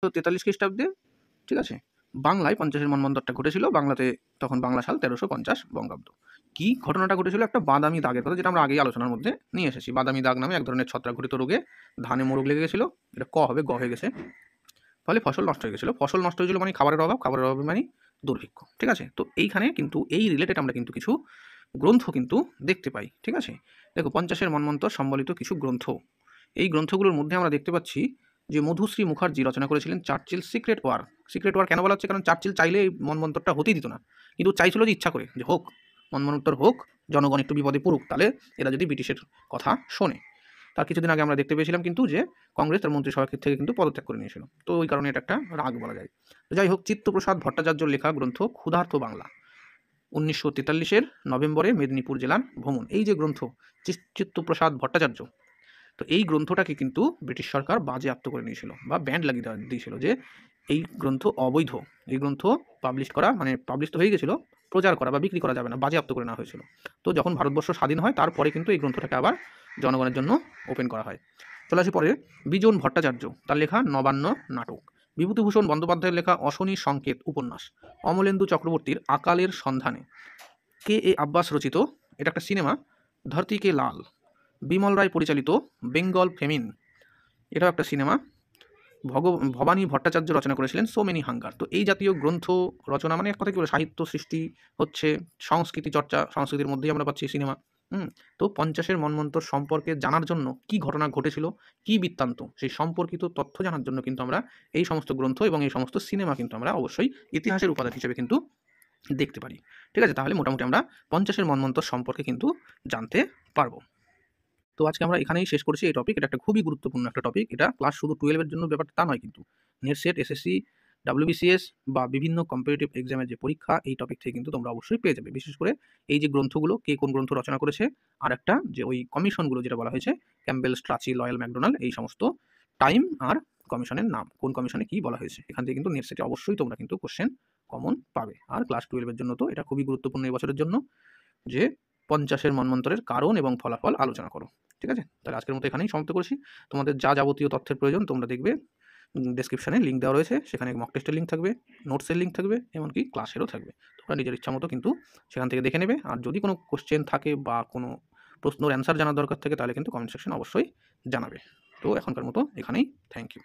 1343 খ্রিস্টাব্দে, ঠিক আছে, বাংলায় 50-এর মন্বন্তরটা ঘটেছিল। বাংলাতে তখন বাংলা সাল 1350 বঙ্গাব্দ। কী ঘটনাটা ঘটেছিল? একটা বাদামি দাগের কথা, যেটা আমরা আগেই আলোচনার মধ্যে নিয়ে এসেছি। বাদামি দাগ নামে এক ধরনের ছত্রাকঘটিত রোগে ধানে মোরগ লেগে গেছিলো। এটা ক হবে, গ হয়ে গেছে। ফলে ফসল নষ্ট হয়ে গেছিলো। ফসল নষ্ট হয়েছিল মানে খাবারের অভাব, খাবারের অভাবে মানে দুর্ভিক্ষ, ঠিক আছে। তো এইখানে কিন্তু এই রিলেটেড আমরা কিন্তু কিছু গ্রন্থ কিন্তু দেখতে পাই, ঠিক আছে। দেখো, 50-এর মন্বন্তর সম্বলিত কিছু গ্রন্থ, এই গ্রন্থগুলোর মধ্যে আমরা দেখতে পাচ্ছি যে মধুশ্রী মুখার্জি রচনা করেছিলেন Churchill secret war. Secret war কেন বলা হচ্ছে? কারণ চার্চিল চাইলে এই মন্বন্তরটা হতেই দিত না, কিন্তু চাইছিল যে ইচ্ছা করে যে হোক, মন্বন্তর হোক, জনগণ একটু বিপদে পড়ুক, তাহলে এরা যদি ব্রিটিশের কথা শোনে। তার কিছুদিন আগে আমরা দেখতে পেয়েছিলাম কিন্তু যে কংগ্রেস তার মন্ত্রিসভা থেকে কিন্তু পদত্যাগ করে নিয়েছিল। তো ওই কারণে এটা একটা রাগ বলা যায়। তো যাই হোক, চিত্তপ্রসাদ ভট্টাচার্যর লেখা গ্রন্থ ক্ষুধার্ত বাংলা, 1943-এর নভেম্বরে মেদিনীপুর জেলার ভ্রমণ, এই যে গ্রন্থ চিত্তপ্রসাদ ভট্টাচার্য, তো এই গ্রন্থটাকে কিন্তু ব্রিটিশ সরকার বাজেয়াপ্ত করে নিয়েছিল বা ব্যান্ড লাগিয়ে দিয়েছিল যে এই গ্রন্থ অবৈধ, এই গ্রন্থ পাবলিশ করা মানে পাবলিশ তো হয়ে গেছিলো, প্রচার করা বা বিক্রি করা যাবে না, বাজেয়াপ্ত করে নেওয়া হয়েছিল। তো যখন ভারতবর্ষ স্বাধীন হয় তারপরে কিন্তু এই গ্রন্থটাকে আবার জনগণের জন্য ওপেন করা হয়। চলে আসি পরে, বিজন ভট্টাচার্য, তার লেখা নবান্ন নাটক, বিভূতিভূষণ বন্দ্যোপাধ্যায়ের লেখা অশনি সংকেত উপন্যাস, অমলেন্দু চক্রবর্তীর আকালের সন্ধানে, কে এ আব্বাস রচিত, এটা একটা সিনেমা, ধরতি কে লাল, বিমল রায় পরিচালিত বেঙ্গল ফেমিন, এটাও একটা সিনেমা, ভবানী ভট্টাচার্য রচনা করেছিলেন সো মেনি হাঙ্গার। তো এই জাতীয় গ্রন্থ রচনা মানে এক কথা কি বলে, সাহিত্য সৃষ্টি হচ্ছে, সংস্কৃতি চর্চা, সংস্কৃতির মধ্যেই আমরা পাচ্ছি সিনেমা। তো 50-এর মন্বন্তর সম্পর্কে জানার জন্য, কি ঘটনা ঘটেছিল, কি বৃত্তান্ত, সেই সম্পর্কিত তথ্য জানার জন্য কিন্তু আমরা এই সমস্ত গ্রন্থ এবং এই সমস্ত সিনেমা কিন্তু আমরা অবশ্যই ইতিহাসের উপাদান হিসেবে কিন্তু দেখতে পারি, ঠিক আছে। তাহলে মোটামুটি আমরা 50-এর মন্বন্তর সম্পর্কে কিন্তু জানতে পারবো। তো আজকে আমরা এখানেই শেষ করছি এই টপিক। এটা একটা খুবই গুরুত্বপূর্ণ একটা টপিক। এটা ক্লাস শুধু 12-এর জন্য ব্যাপারটা তা নয় কিন্তু, নেট সেট, এসএসসি, ডাব্লিউবিসিএস বা বিভিন্ন কম্পিটিটিভ এক্সামের যে পরীক্ষা, এই টপিক থেকে কিন্তু তোমরা অবশ্যই পেয়ে যাবে। বিশেষ করে এই যে গ্রন্থগুলো, কে কোন গ্রন্থ রচনা করেছে, আর একটা যে ওই কমিশনগুলো যেটা বলা হয়েছে, ক্যাম্বেল, স্ট্রাচি, লয়েল, ম্যাকডোনাল্ড, এই সমস্ত টাইম আর কমিশনের নাম, কোন কমিশনে কী বলা হয়েছে, এখান থেকে কিন্তু নেট সেটে অবশ্যই তোমরা কিন্তু কোশ্চেন কমন পাবে। আর ক্লাস 12-এর জন্য তো এটা খুবই গুরুত্বপূর্ণ এই বছরের জন্য, যে 50-এর মন্বন্তরের কারণ এবং ফলাফল আলোচনা করো, ঠিক আছে। তাহলে আজকের মতো এখানেই সমাপ্ত করছি। তোমাদের যা যাবতীয় তথ্যের প্রয়োজন তোমরা দেখবে ডেসক্রিপশানে লিঙ্ক দেওয়া রয়েছে, সেখানে মক টেস্টের লিঙ্ক থাকবে, নোটসের লিঙ্ক থাকবে, এমনকি ক্লাসেরও থাকবে। তোমরা নিজের ইচ্ছা মতো কিন্তু সেখান থেকে দেখে নেবে। আর যদি কোনো কোশ্চেন থাকে বা কোনো প্রশ্নের অ্যান্সার জানার দরকার থাকে, তাহলে কিন্তু কমেন্ট সেকশনে অবশ্যই জানাবে। তো এখনকার মতো এখানেই, থ্যাংক ইউ।